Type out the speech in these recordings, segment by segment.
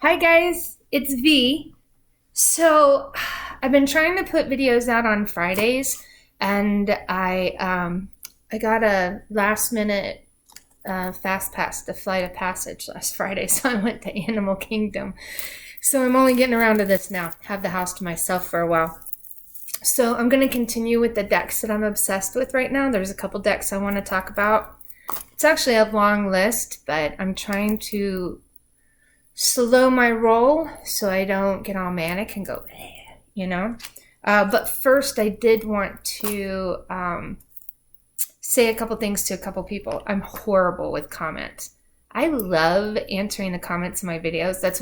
Hi guys, it's V. So I've been trying to put videos out on Fridays, and I got a last minute fast pass to Flight of Passage last Friday, so I went to Animal Kingdom. So I'm only getting around to this now. Have the house to myself for a while. So I'm going to continue with the decks that I'm obsessed with right now. There's a couple decks I want to talk about. It's actually a long list, but I'm trying to slow my roll so I don't get all manic and go, you know. But first, I did want to say a couple things to a couple people. I'm horrible with comments. I love answering the comments in my videos. That's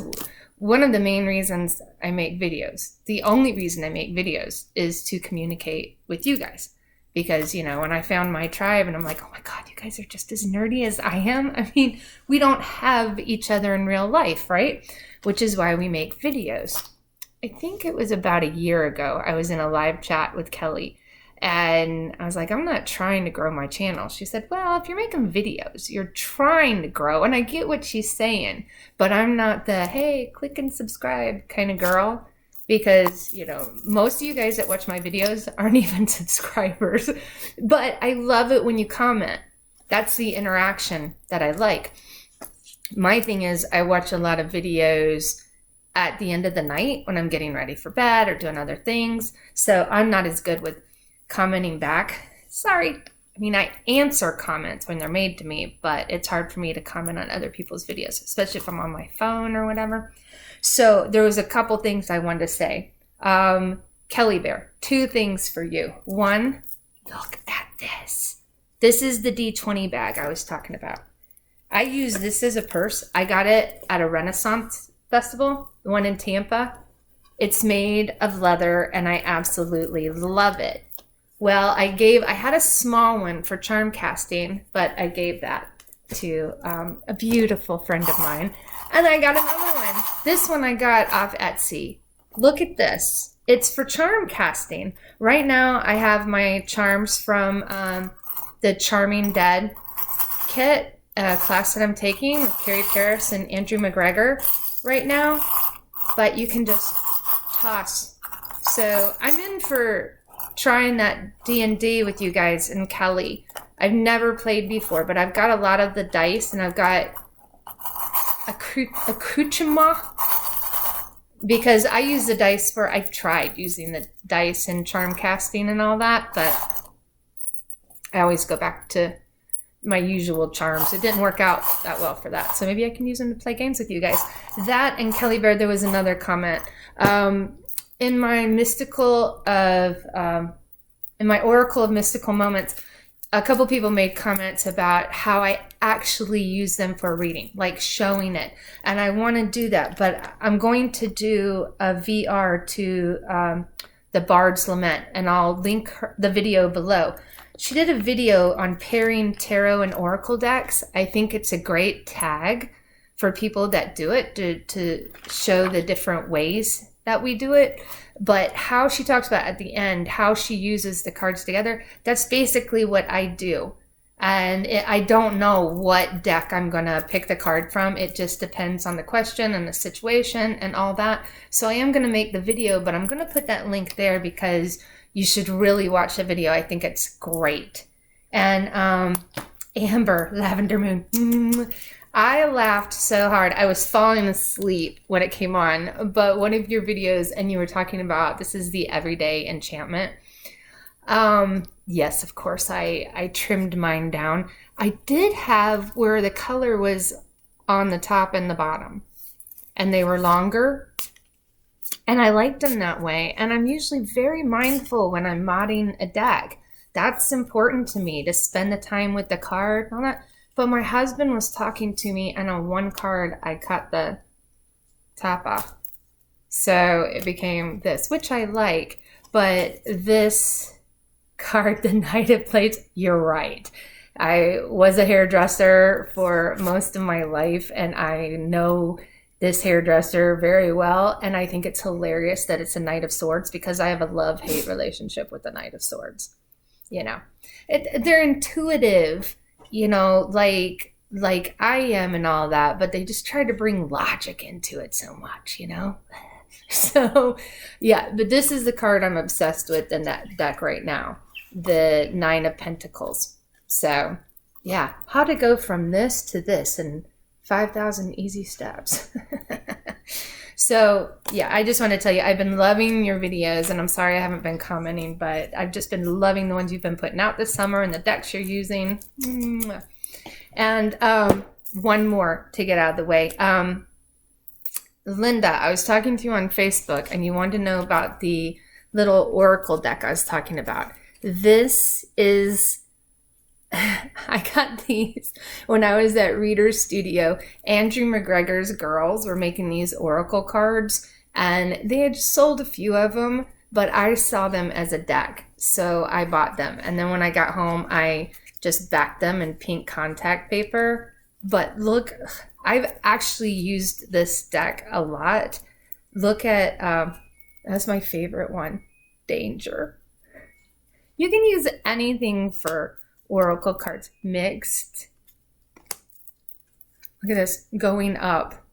one of the main reasons I make videos. The only reason I make videos is to communicate with you guys. Because, you know, when I found my tribe and I'm like, oh my God, you guys are just as nerdy as I am. I mean, we don't have each other in real life, right? Which is why we make videos. I think it was about a year ago, I was in a live chat with Kelly. And I was like, I'm not trying to grow my channel. She said, well, if you're making videos, you're trying to grow. And I get what she's saying. But I'm not the, hey, click and subscribe kind of girl. Because, you know, most of you guys that watch my videos aren't even subscribers. But I love it when you comment. That's the interaction that I like. My thing is I watch a lot of videos at the end of the night when I'm getting ready for bed or doing other things. So I'm not as good with commenting back. Sorry. I mean, I answer comments when they're made to me, but it's hard for me to comment on other people's videos, especially if I'm on my phone or whatever. So there was a couple things I wanted to say. Kelly Bear, two things for you. One, look at this. This is the D20 bag I was talking about. I use this as a purse. I got it at a Renaissance festival, the one in Tampa. It's made of leather and I absolutely love it. Well, I had a small one for charm casting, but I gave that to a beautiful friend of mine. And I got another one. This one I got off Etsy. Look at this. It's for charm casting. Right now I have my charms from the Charming Dead kit, a class that I'm taking with Carrie Paris and Andrew McGregor right now. But you can just toss. So I'm in for trying that D&D with you guys and Kelly. I've never played before, but I've got a lot of the dice and I've got accoutrement because I use the dice for, I've tried using the dice and charm casting and all that, but I always go back to my usual charms. It didn't work out that well for that. So maybe I can use them to play games with you guys. That and Kelly Bear, there was another comment. In my in my Oracle of Mystical Moments, a couple people made comments about how I actually use them for reading, like showing it. And I want to do that, but I'm going to do a VR to the Bards Lament, and I'll link the video below. She did a video on pairing tarot and oracle decks. I think it's a great tag for people that do it to show the different ways that we do it. But how she talks about at the end, how she uses the cards together, that's basically what I do. And I don't know what deck I'm going to pick the card from. It just depends on the question and the situation and all that. So I am going to make the video, but I'm going to put that link there because you should really watch the video. I think it's great. And Amber, Lavender Moon. I laughed so hard. I was falling asleep when it came on, but one of your videos and you were talking about this is the everyday enchantment. Yes, of course, I trimmed mine down. I did have where the color was on the top and the bottom, and they were longer, and I liked them that way. And I'm usually very mindful when I'm modding a deck. That's important to me, to spend the time with the card and all that. But my husband was talking to me, and on one card, I cut the top off. So it became this, which I like. But this card, the Knight of Plates, you're right. I was a hairdresser for most of my life, and I know this hairdresser very well. And I think it's hilarious that it's a Knight of Swords because I have a love-hate relationship with the Knight of Swords. You know, they're intuitive. You know, like like I am and all that, but they just try to bring logic into it so much, you know? So, yeah, but this is the card I'm obsessed with in that deck right now, the Nine of Pentacles. So, yeah, how to go from this to this in 5,000 easy steps. So, yeah, I just want to tell you, I've been loving your videos, and I'm sorry I haven't been commenting, but I've just been loving the ones you've been putting out this summer and the decks you're using. And one more to get out of the way. Linda, I was talking to you on Facebook, and you wanted to know about the little oracle deck I was talking about. This is... I got these when I was at Reader's Studio. Andrew McGregor's girls were making these oracle cards, and they had sold a few of them, but I saw them as a deck, so I bought them. And then when I got home, I just backed them in pink contact paper. But look, I've actually used this deck a lot. Look at, that's my favorite one, Danger. You can use anything for oracle cards. Mixed. Look at this, going up.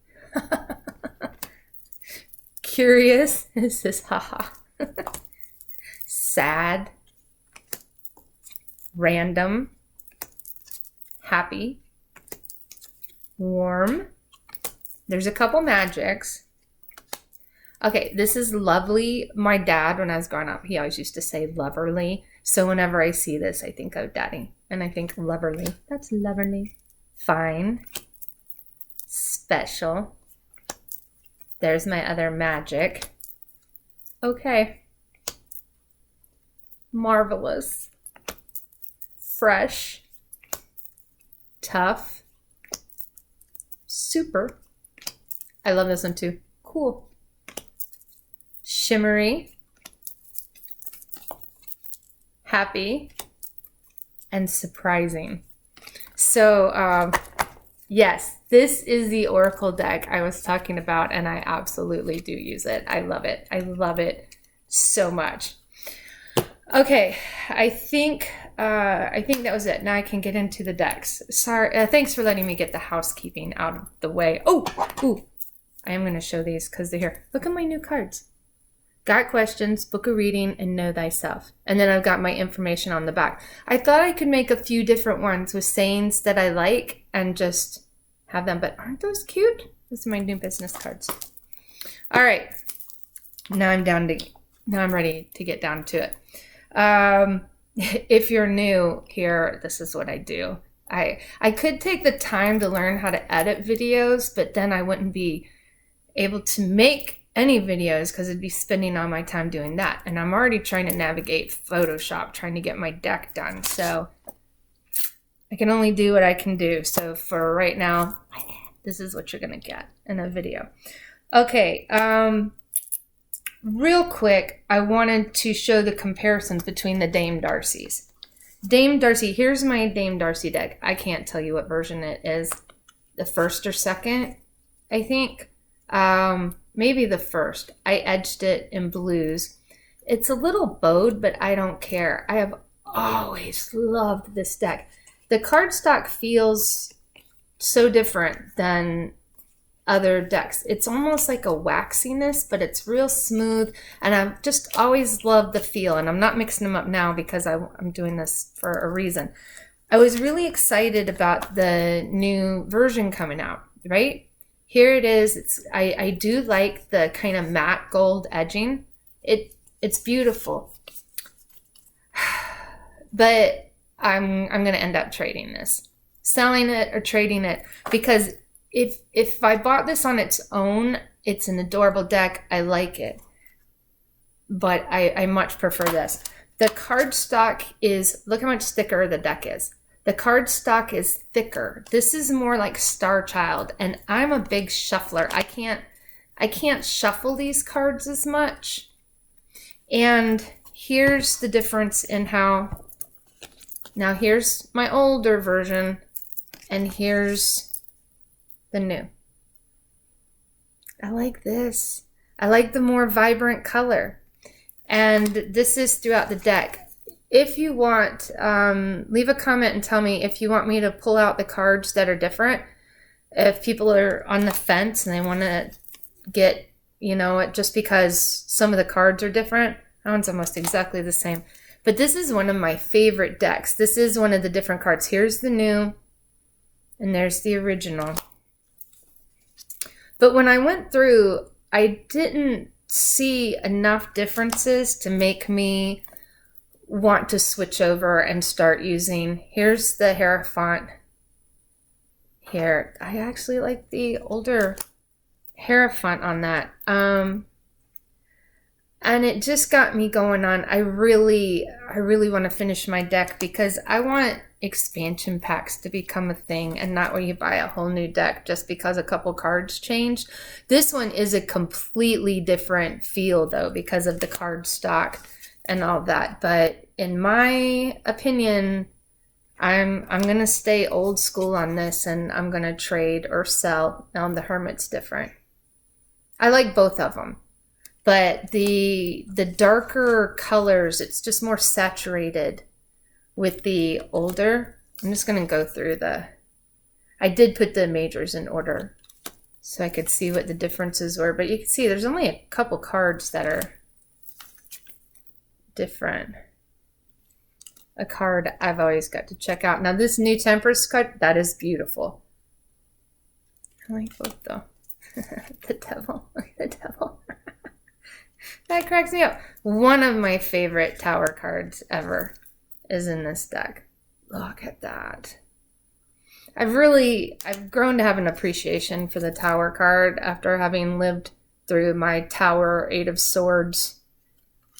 Curious. This is haha. Sad. Random. Happy. Warm. There's a couple magics. Okay, this is lovely. My dad, when I was growing up, he always used to say loverly. So whenever I see this, I think of Daddy. And I think loverly. That's loverly. Fine. Special. There's my other magic. Okay. Marvelous. Fresh. Tough. Super. I love this one too. Cool. Shimmery. Happy. And surprising. So, yes, this is the oracle deck I was talking about, and I absolutely do use it. I love it. I love it so much. Okay, I think that was it. Now I can get into the decks. Sorry, thanks for letting me get the housekeeping out of the way. Oh, ooh, I am going to show these because they're here. Look at my new cards. Got questions, book a reading, and know thyself. And then I've got my information on the back. I thought I could make a few different ones with sayings that I like and just have them, but aren't those cute? Those are my new business cards. All right, now I'm ready to get down to it. If you're new here, this is what I do. I could take the time to learn how to edit videos, but then I wouldn't be able to make any videos because I'd be spending all my time doing that. And I'm already trying to navigate Photoshop, trying to get my deck done. So I can only do what I can do. So for right now, this is what you're going to get in a video. Okay. Real quick, I wanted to show the comparisons between the Dame Darcys. Dame Darcy, here's my Dame Darcy deck. I can't tell you what version it is. The first or second, I think. Maybe the first. I edged it in blues. It's a little bowed, but I don't care. I have always loved this deck. The cardstock feels so different than other decks. It's almost like a waxiness, but it's real smooth, and I've just always loved the feel, and I'm not mixing them up now because I'm doing this for a reason. I was really excited about the new version coming out, right? Here it is. I do like the kind of matte gold edging. It's beautiful. But I'm going to end up trading this. Selling it or trading it, because if I bought this on its own, it's an adorable deck. I like it. But I much prefer this. The cardstock is, look how much thicker the deck is. The cardstock is thicker. This is more like Star Child, and I'm a big shuffler. I can't shuffle these cards as much. And here's the difference in how, now here's my older version, and here's the new. I like this. I like the more vibrant color. And this is throughout the deck. if you want, leave a comment and tell me if you want me to pull out the cards that are different. If people are on the fence and they want to get, you know, just because some of the cards are different. That one's almost exactly the same. But this is one of my favorite decks. This is one of the different cards. Here's the new, and there's the original. But when I went through, I didn't see enough differences to make me want to switch over and start using. Here's the Hierophant. Here, I actually like the older Hierophant on that. And it just got me going on. I really want to finish my deck because I want expansion packs to become a thing and not where you buy a whole new deck just because a couple cards changed. This one is a completely different feel though because of the card stock and all that. But in my opinion, I'm going to stay old school on this, and I'm going to trade or sell. Now the Hermit's different. I like both of them. But the darker colors, it's just more saturated with the older. I'm just going to go through I did put the majors in order so I could see what the differences were. But you can see there's only a couple cards that are different. A card I've always got to check out. Now this new Temperance card, that is beautiful. I like both though. The devil. Look at the devil. That cracks me up. One of my favorite tower cards ever is in this deck. Look at that. I've grown to have an appreciation for the tower card after having lived through my tower 8 of swords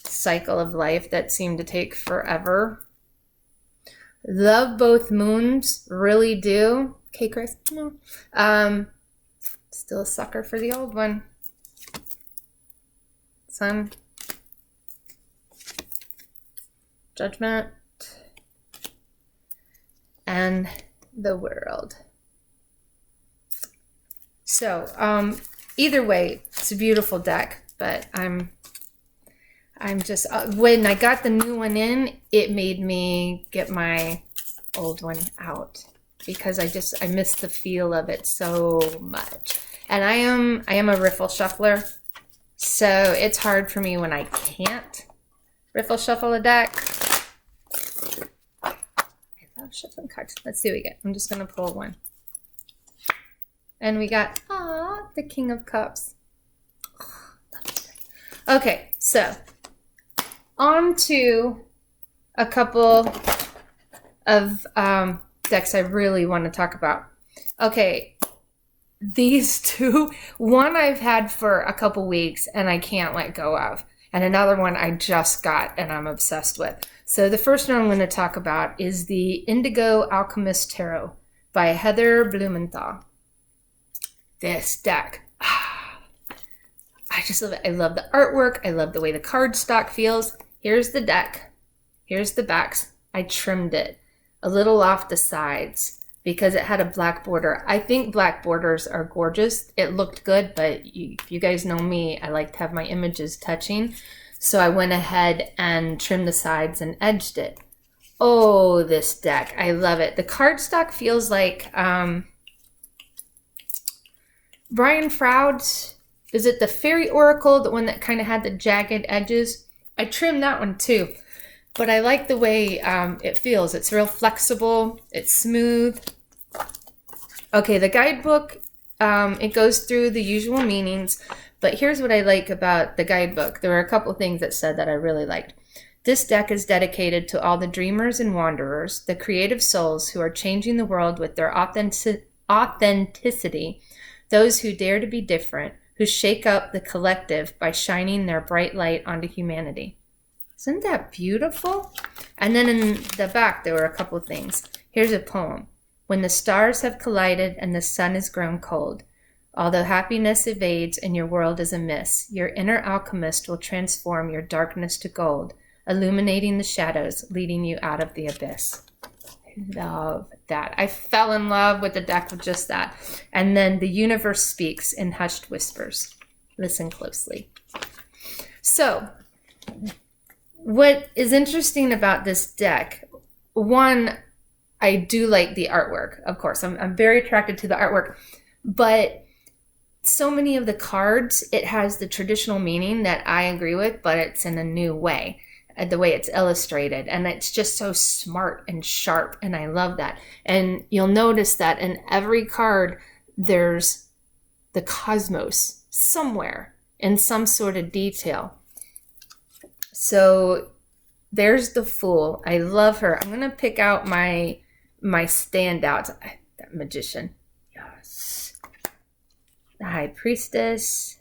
cycle of life that seemed to take forever. Love both moons, really do. Okay, Chris. No. Still a sucker for the old one. Sun. Judgment. And the World. So, either way, it's a beautiful deck, but I'm just, when I got the new one in, it made me get my old one out because I miss the feel of it so much. And I am a riffle shuffler, so it's hard for me when I can't riffle shuffle a deck. I love shuffling cards. Let's see what we get. I'm just going to pull one. And we got, the King of Cups. Okay, so on to a couple of decks I really want to talk about. Okay, these two, one I've had for a couple weeks and I can't let go of, and another one I just got and I'm obsessed with. So the first one I'm going to talk about is the Indigo Alchemist Tarot by Heather Blumenthal. This deck, I just love it. I love the artwork. I love the way the card stock feels. Here's the deck. Here's the backs. I trimmed it a little off the sides because it had a black border. I think black borders are gorgeous. It looked good, but if you guys know me, I like to have my images touching. So I went ahead and trimmed the sides and edged it. Oh, this deck. I love it. The cardstock feels like Brian Froud's, is it the Fairy Oracle, the one that kind of had the jagged edges? I trimmed that one too. But I like the way it feels. It's real flexible. It's smooth. Okay, the guidebook, it goes through the usual meanings. But here's what I like about the guidebook. There were a couple things that said that I really liked. This deck is dedicated to all the dreamers and wanderers, the creative souls who are changing the world with their authenticity, those who dare to be different, who shake up the collective by shining their bright light onto humanity. Isn't that beautiful? And then in the back, there were a couple of things. Here's a poem. When the stars have collided and the sun has grown cold, although happiness evades and your world is amiss, your inner alchemist will transform your darkness to gold, illuminating the shadows, leading you out of the abyss. I love that. I fell in love with the deck with just that. And then the universe speaks in hushed whispers. Listen closely. So, What is interesting about this deck, one, I do like the artwork, of course. I'm very attracted to the artwork, but so many of the cards, it has the traditional meaning that I agree with, but it's in a new way, the way it's illustrated. And it's just so smart and sharp, and I love that. And you'll notice that in every card, there's the cosmos somewhere in some sort of detail. So there's the Fool. I love her. I'm going to pick out my standouts. That Magician. Yes. The High Priestess.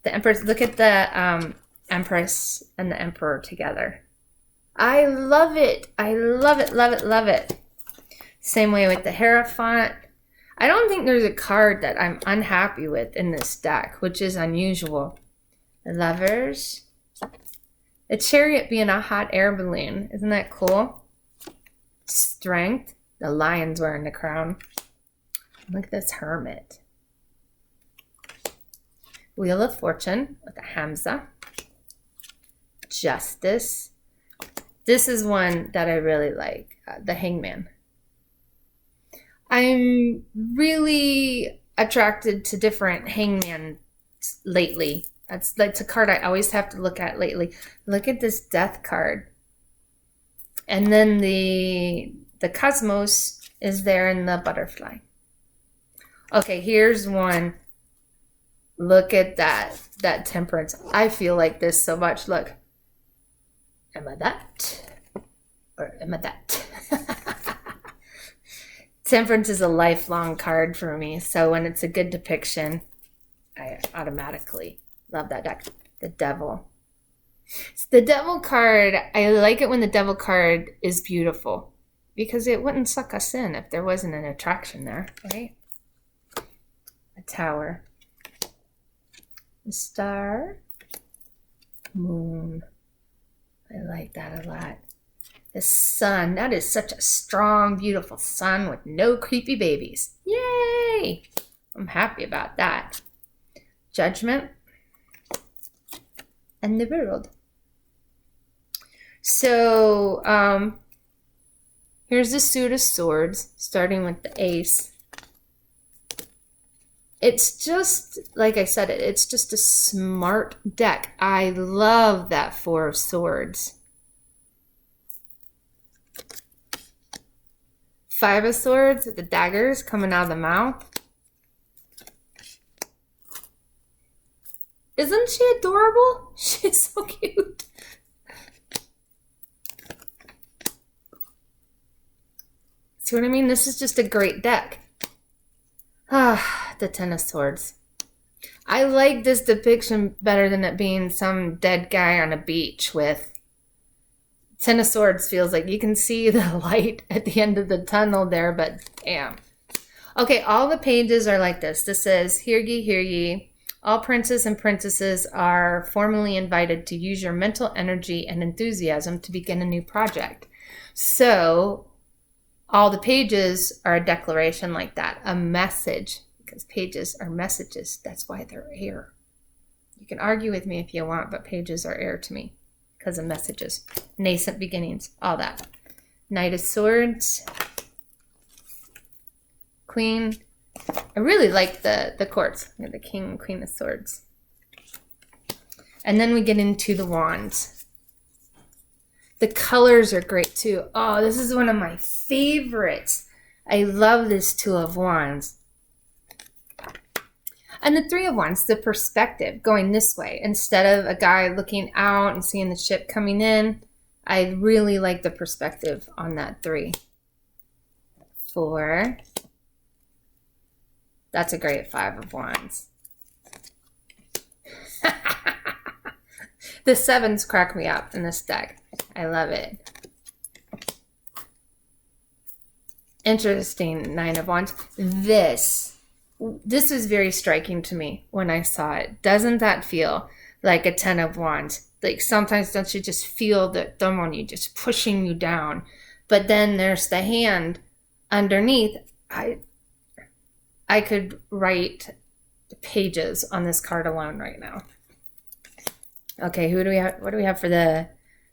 The Empress. Look at the Empress and the Emperor together. I love it. I love it, love it, love it. Same way with the Hierophant. I don't think there's a card that I'm unhappy with in this deck, which is unusual. The Lovers. The Chariot being a hot air balloon. Isn't that cool? Strength. The Lion's wearing the crown. Look at this Hermit. Wheel of Fortune with a Hamza. Justice. This is one that I really like. The Hangman. I'm really attracted to different Hangman lately. That's a card I always have to look at lately. Look at this Death card. And then the Cosmos is there in the Butterfly. Okay, here's one. Look at that Temperance. I feel like this so much. Look. Am I that? Or am I that? Temperance is a lifelong card for me. So when it's a good depiction, I automatically love that deck. The Devil. The Devil card, I like it when the Devil card is beautiful. Because it wouldn't suck us in if there wasn't an attraction there, right? A Tower. A Star. Moon. I like that a lot. The Sun. That is such a strong, beautiful sun with no creepy babies. Yay! I'm happy about that. Judgment. And the World. So, here's the Suit of Swords, starting with the Ace. It's just, like I said, it's just a smart deck. I love that Four of Swords. Five of Swords with the daggers coming out of the mouth. Isn't she adorable? She's so cute. See what I mean? This is just a great deck. Ah, the Ten of Swords. I like this depiction better than it being some dead guy on a beach with Ten of Swords. Feels like you can see the light at the end of the tunnel there, but damn. Okay, all the pages are like this. This says, hear ye, hear ye. All princes and princesses are formally invited to use your mental energy and enthusiasm to begin a new project. So all the pages are a declaration like that, a message, because pages are messages. That's why they're air. You can argue with me if you want, but pages are air to me because of messages, nascent beginnings, all that. Knight of Swords, Queen. I really like the courts, the King and Queen of Swords. And then we get into the Wands. The colors are great too. Oh, this is one of my favorites. I love this Two of Wands. And the Three of Wands, the perspective going this way. Instead of a guy looking out and seeing the ship coming in, I really like the perspective on that three. Four. That's a great Five of Wands. The sevens crack me up in this deck. I love it. Interesting, Nine of Wands. This was very striking to me when I saw it. Doesn't that feel like a Ten of Wands? Like sometimes don't you just feel the thumb on you just pushing you down? But then there's the hand underneath. I could write pages on this card alone right now. Okay, who do we have? What do we have for the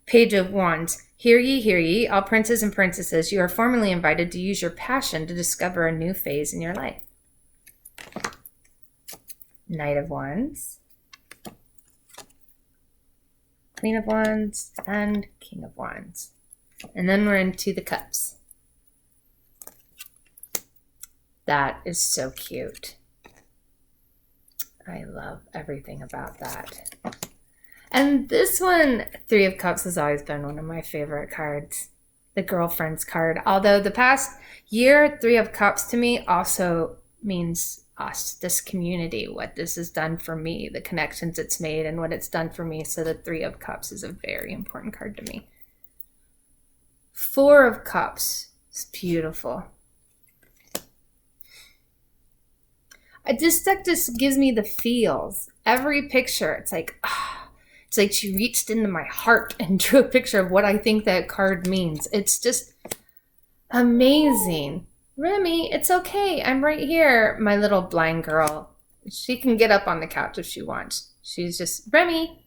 Page of Wands? Hear ye, all princes and princesses. You are formally invited to use your passion to discover a new phase in your life. Knight of Wands, Queen of Wands, and King of Wands. And then we're into the Cups. That is so cute. I love everything about that. And this one, Three of Cups, has always been one of my favorite cards. The girlfriend's card. Although the past year, Three of Cups to me also means us, this community, what this has done for me, the connections it's made and what it's done for me. So the Three of Cups is a very important card to me. Four of Cups is beautiful. This deck just gives me the feels. Every picture, it's like, it's like she reached into my heart and drew a picture of what I think that card means. It's just amazing. Remy, it's okay. I'm right here. My little blind girl. She can get up on the couch if she wants. She's just, Remy,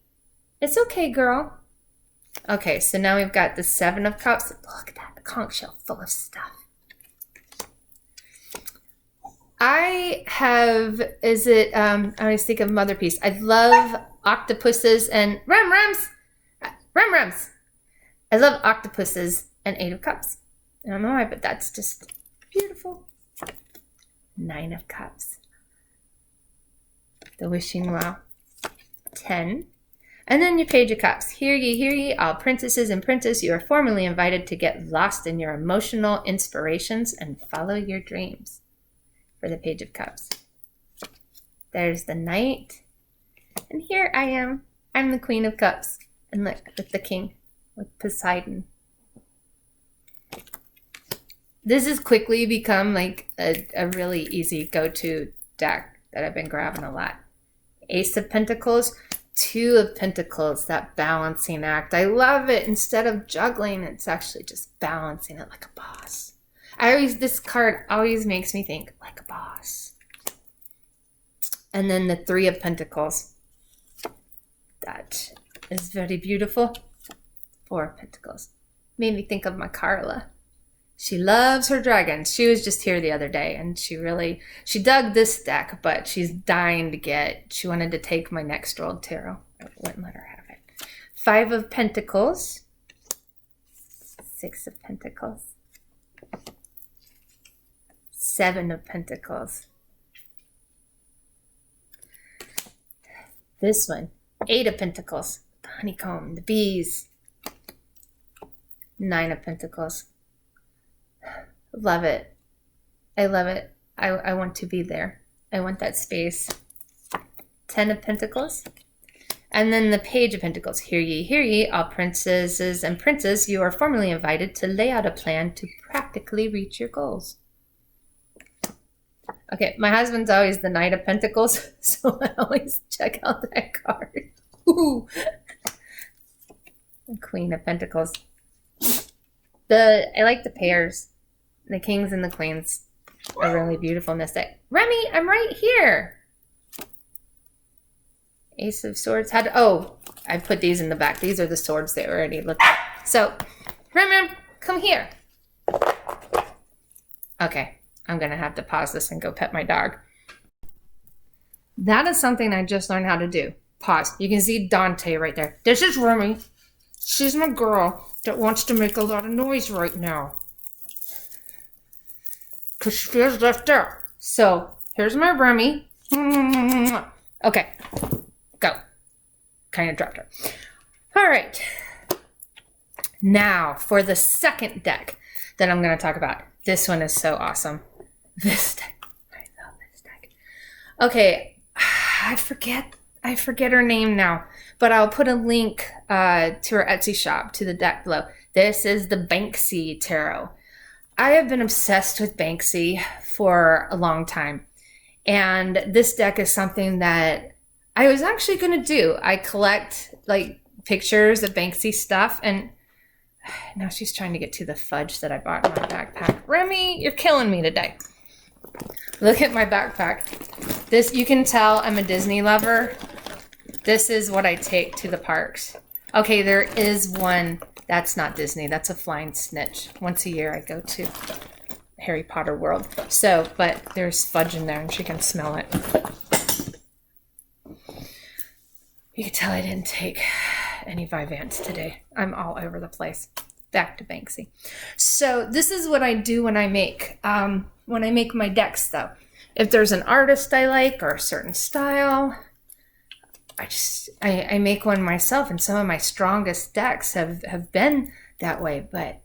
it's okay, girl. Okay, so now we've got the Seven of Cups. Look at that, the conch shell full of stuff. I always think of Mother Peace. I love octopuses and rems. I love octopuses and Eight of Cups. I don't know why, but that's just beautiful. Nine of Cups. The Wishing Well. 10. And then your Page of Cups. Hear ye, all princesses and princes. You are formally invited to get lost in your emotional inspirations and follow your dreams. For the Page of Cups. There's the Knight. And here I am. I'm the Queen of Cups. And look, with the King. With Poseidon. This has quickly become like a really easy go-to deck that I've been grabbing a lot. Ace of Pentacles. Two of Pentacles. That balancing act. I love it. Instead of juggling, it's actually just balancing it like a boss. This card always makes me think like a boss. And then the Three of Pentacles. That is very beautiful. Four of Pentacles. Made me think of my Carla. She loves her dragons. She was just here the other day and she dug this deck, but she's dying to get, she wanted to take my next rolled tarot. I wouldn't let her have it. Five of Pentacles. Six of Pentacles. Seven of Pentacles. This one. Eight of Pentacles. The honeycomb. The bees. Nine of Pentacles. Love it. I love it. I want to be there. I want that space. 10 of Pentacles. And then the Page of Pentacles. Hear ye, all princesses and princes. You are formally invited to lay out a plan to practically reach your goals. Okay, my husband's always the Knight of Pentacles, so I always check out that card. Ooh. The Queen of Pentacles. I like the pairs. The kings and the queens are really beautiful in this deck. Remy, I'm right here. Ace of Swords. I put these in the back. These are the swords they already looked at. So, Remy, come here. Okay. I'm going to have to pause this and go pet my dog. That is something I just learned how to do. Pause. You can see Dante right there. This is Remy. She's my girl that wants to make a lot of noise right now. Because she feels left out. So, here's my Remy. Okay. Go. Kind of dropped her. All right. Now, for the second deck that I'm going to talk about. This one is so awesome. This deck. I love this deck. Okay. I forget her name now. But I'll put a link to her Etsy shop to the deck below. This is the Banksy Tarot. I have been obsessed with Banksy for a long time. And this deck is something that I was actually going to do. I collect like pictures of Banksy stuff. And now she's trying to get to the fudge that I bought in my backpack. Remy, you're killing me today. Look at my backpack. This, you can tell I'm a Disney lover. This is what I take to the parks. Okay, there is one. That's not Disney. That's a flying snitch. Once a year I go to Harry Potter World. So, but there's fudge in there and she can smell it. You can tell I didn't take any Vyvanse today. I'm all over the place. Back to Banksy. So this is what I do when I make my decks, though. If there's an artist I like or a certain style, I make one myself, and some of my strongest decks have been that way. But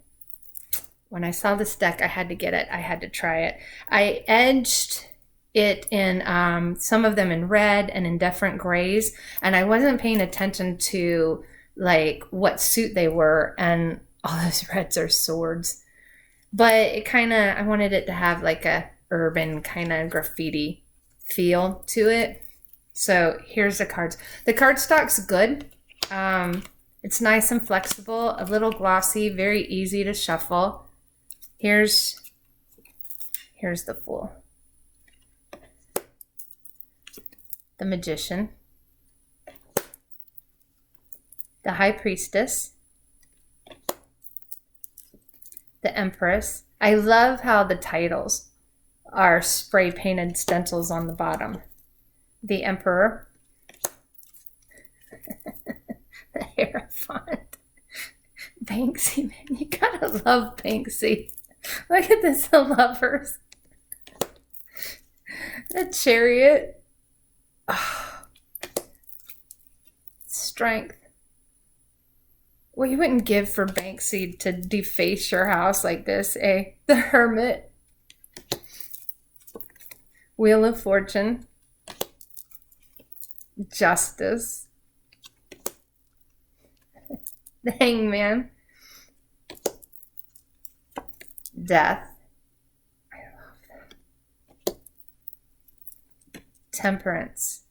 when I saw this deck, I had to get it. I had to try it. I edged it in some of them in red and in different grays, and I wasn't paying attention to like what suit they were, and all those reds are swords. But it kind of, I wanted it to have like a urban kind of graffiti feel to it. So here's the cards. The cardstock's good. It's nice and flexible, a little glossy, very easy to shuffle. Here's the Fool, the Magician, the High Priestess, the Empress. I love how the titles are spray painted stencils on the bottom. The Emperor, the Hierophant, Banksy, man, you gotta love Banksy. Look at this, the Lovers, the Chariot, oh. Strength. Well, you wouldn't give for Banksy to deface your house like this, eh? The Hermit, Wheel of Fortune, Justice, the Hangman, Death, I love that, Temperance,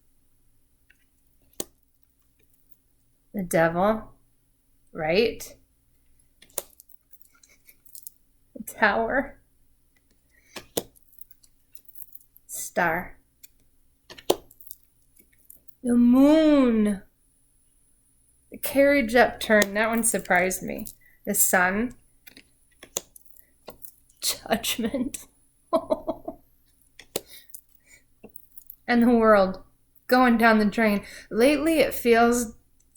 the Devil, right? The Tower, Star, the Moon, the Carriage Upturn, that one surprised me. The Sun, Judgment, and the World going down the drain. Lately it feels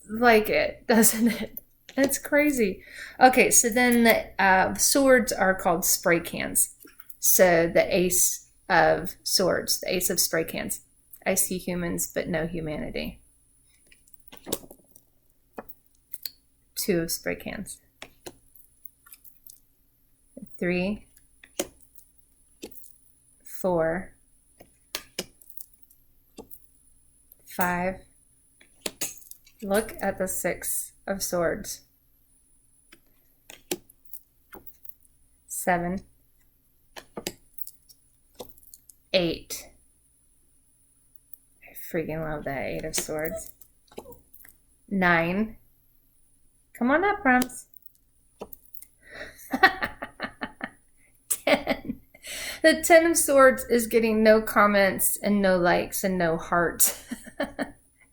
like it, doesn't it? It's crazy. Okay, so then the swords are called spray cans. So the Ace of Swords, the Ace of Spray Cans. I see humans, but no humanity. 2 of spray cans. 3, 4, 5. Look at the 6 of Swords. 7, 8. Freaking love that 8 of Swords. 9. Come on up, Rums. 10. The 10 of Swords is getting no comments and no likes and no hearts.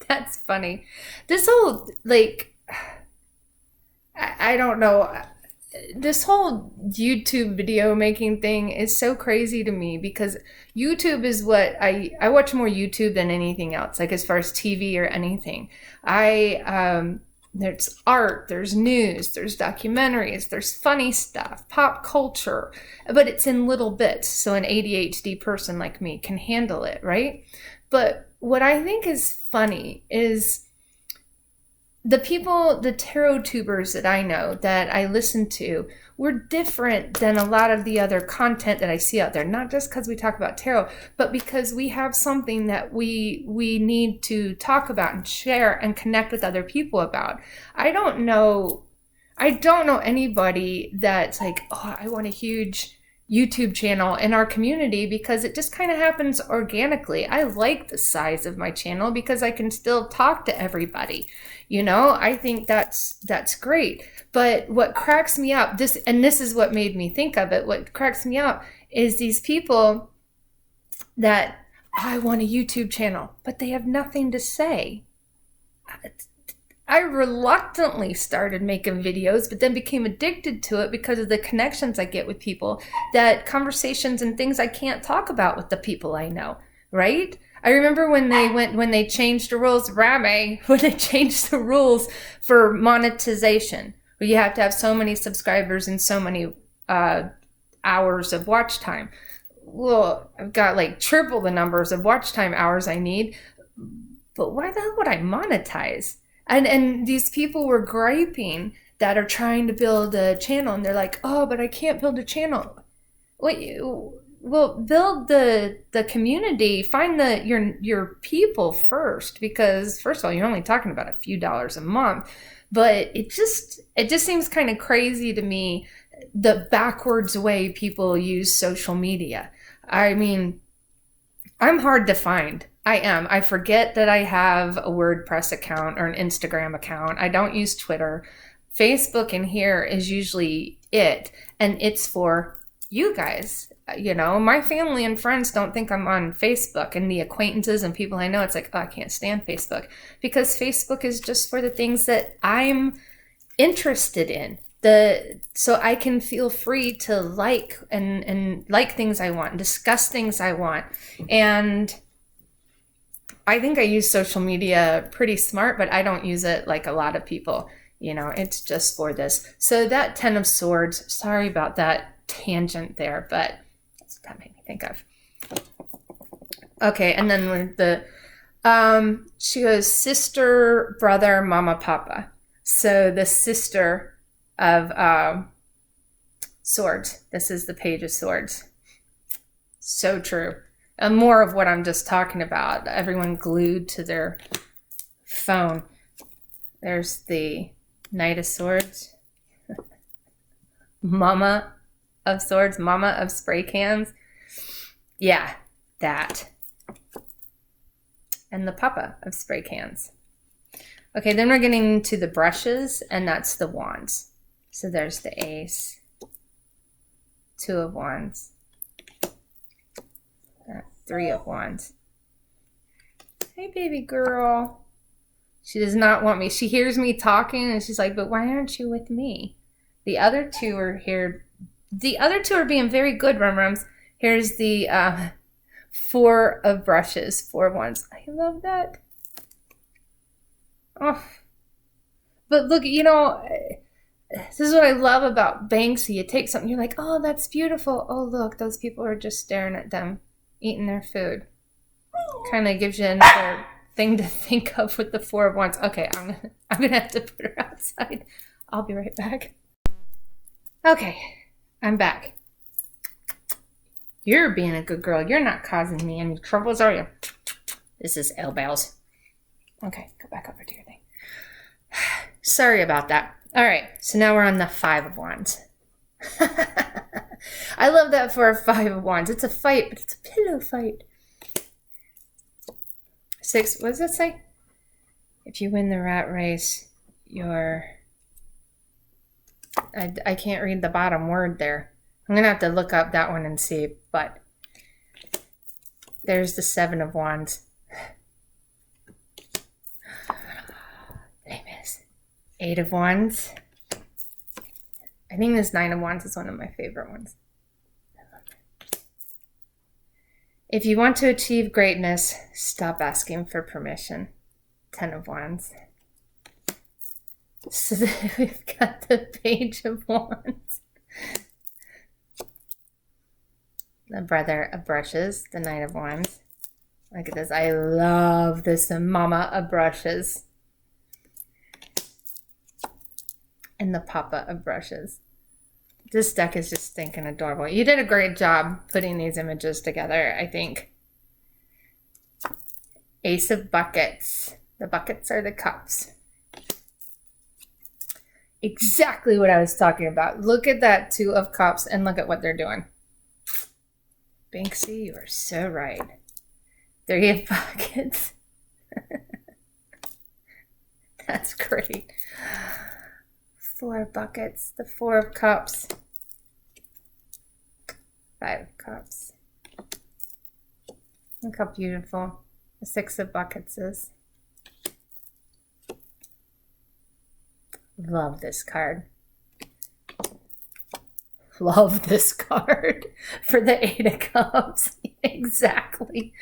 That's funny. This whole, like, I don't know. This whole YouTube video making thing is so crazy to me because YouTube is what I watch more YouTube than anything else, like as far as TV or anything. There's art, there's news, there's documentaries, there's funny stuff, pop culture, but it's in little bits. So an ADHD person like me can handle it, right? But what I think is funny is the people, the tarot tubers that I know, that I listen to, we're different than a lot of the other content that I see out there. Not just because we talk about tarot, but because we have something that we need to talk about and share and connect with other people about. I don't know anybody that's like, oh, I want a huge YouTube channel in our community, because it just kind of happens organically. I like the size of my channel because I can still talk to everybody. You know, I think that's great. But what cracks me up, this is what made me think of it, what cracks me up is these people that, oh, I want a YouTube channel, but they have nothing to say. I reluctantly started making videos, but then became addicted to it because of the connections I get with people, that conversations and things I can't talk about with the people I know, right? I remember when they changed the rules, Rame, when they changed the rules for monetization, where you have to have so many subscribers and so many hours of watch time. Well, I've got like triple the numbers of watch time hours I need, but why the hell would I monetize? And these people were griping that are trying to build a channel, and they're like, oh, but I can't build a channel. Well, build the community, find your people first, because first of all, you're only talking about a few dollars a month, but it just seems kind of crazy to me, the backwards way people use social media. I mean, I'm hard to find. I am. I forget that I have a WordPress account or an Instagram account. I don't use Twitter. Facebook in here is usually it, and it's for you guys. You know, my family and friends don't think I'm on Facebook, and the acquaintances and people I know, it's like, oh, I can't stand Facebook, because Facebook is just for the things that I'm interested in. So I can feel free to like and like things I want, discuss things I want. And I think I use social media pretty smart, but I don't use it like a lot of people. You know, it's just for this. So that 10 of Swords, sorry about that tangent there, but that's what that made me think of. Okay, and then with the, she goes sister, brother, mama, papa. So the sister of Swords. This is the Page of Swords. So true. And more of what I'm just talking about. Everyone glued to their phone. There's the Knight of Swords. Mama of Swords. Mama of spray cans. Yeah, that. And the Papa of spray cans. Okay, then we're getting to the brushes, and that's the wands. So there's the Ace. 2 of Wands. 3 of Wands. Hey, baby girl. She does not want me. She hears me talking, and she's like, but why aren't you with me? The other two are here. The other two are being very good, Rum-Rums. Here's the 4 of brushes, 4 of Wands. I love that. Oh. But look, you know, this is what I love about Banksy. You take something, you're like, oh, that's beautiful. Oh, look, those people are just staring at them, eating their food. Kind of gives you another thing to think of with the 4 of Wands. Okay, I'm gonna have to put her outside. I'll be right back. Okay, I'm back. You're being a good girl. You're not causing me any troubles, are you? This is elbows. Okay, go back over to your thing. Sorry about that. All right, so now we're on the 5 of Wands. I love that for a 5 of Wands. It's a fight, but it's a pillow fight. 6, what does it say? If you win the rat race, you're... I can't read the bottom word there. I'm going to have to look up that one and see, but there's the 7 of Wands. Famous. 8 of Wands. I think this 9 of Wands is one of my favorite ones. If you want to achieve greatness, stop asking for permission. 10 of Wands. So then we've got the Page of Wands. The Brother of Brushes, the Knight of Wands. Look at this. I love this Mama of Brushes. And the Papa of Brushes. This deck is just stinking adorable. You did a great job putting these images together, I think. Ace of Buckets. The buckets are the cups. Exactly what I was talking about. Look at that 2 of Cups and look at what they're doing. Banksy, you are so right. 3 of Buckets. That's great. 4 of Buckets. The 4 of Cups. 5 of Cups. Look how beautiful the 6 of Buckets is. Love this card. Love this card for the 8 of Cups. Exactly.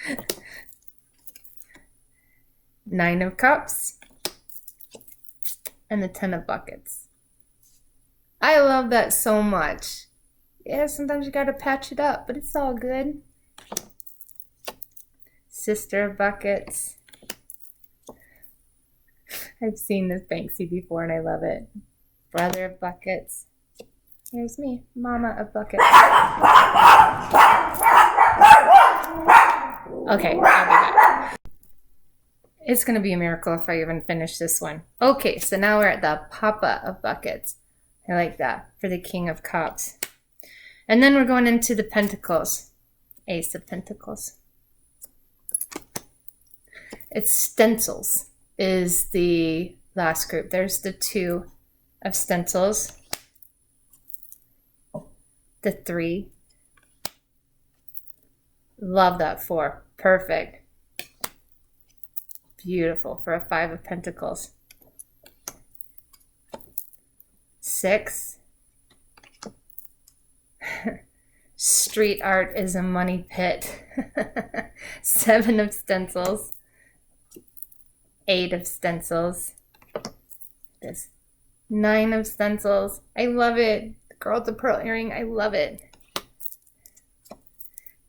9 of Cups and the 10 of Buckets. I love that so much. Yeah, sometimes you gotta patch it up, but it's all good. Sister of Buckets. I've seen this Banksy before and I love it. Brother of Buckets. Here's me, Mama of Buckets. Okay, I'll be back. It's going to be a miracle if I even finish this one. Okay, so now we're at the Papa of Buckets. I like that for the King of Cups. And then we're going into the Pentacles. Ace of Pentacles. It's stencils is the last group. There's the 2 of stencils. The 3. Love that 4. Perfect. Beautiful for a 5 of Pentacles. 6. Street art is a money pit. 7 of stencils. 8 of stencils. This 9 of stencils. I love it. The girl with the pearl earring. I love it.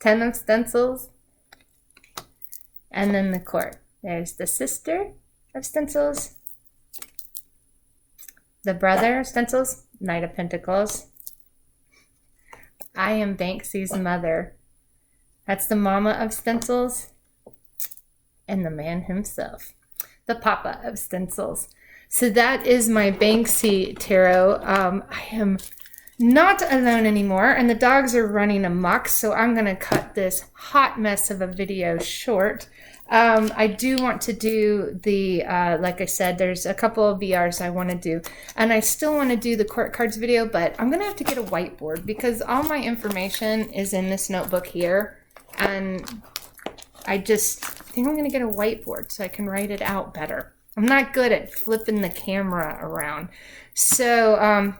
10 of stencils. And then the court. There's the sister of stencils. The brother of stencils. Knight of Pentacles. I am Banksy's mother. That's the Mama of stencils. And the man himself. The Papa of stencils. So that is my Banksy Tarot. I am not alone anymore, and the dogs are running amok, so I'm going to cut this hot mess of a video short. I do want to do the, like I said, there's a couple of VRs I want to do, and I still want to do the court cards video, but I'm going to have to get a whiteboard because all my information is in this notebook here, and I think I'm going to get a whiteboard so I can write it out better. I'm not good at flipping the camera around. So,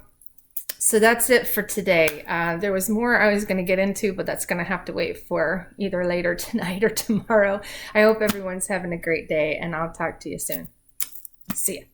so that's it for today. There was more I was going to get into, but that's going to have to wait for either later tonight or tomorrow. I hope everyone's having a great day, and I'll talk to you soon. See ya.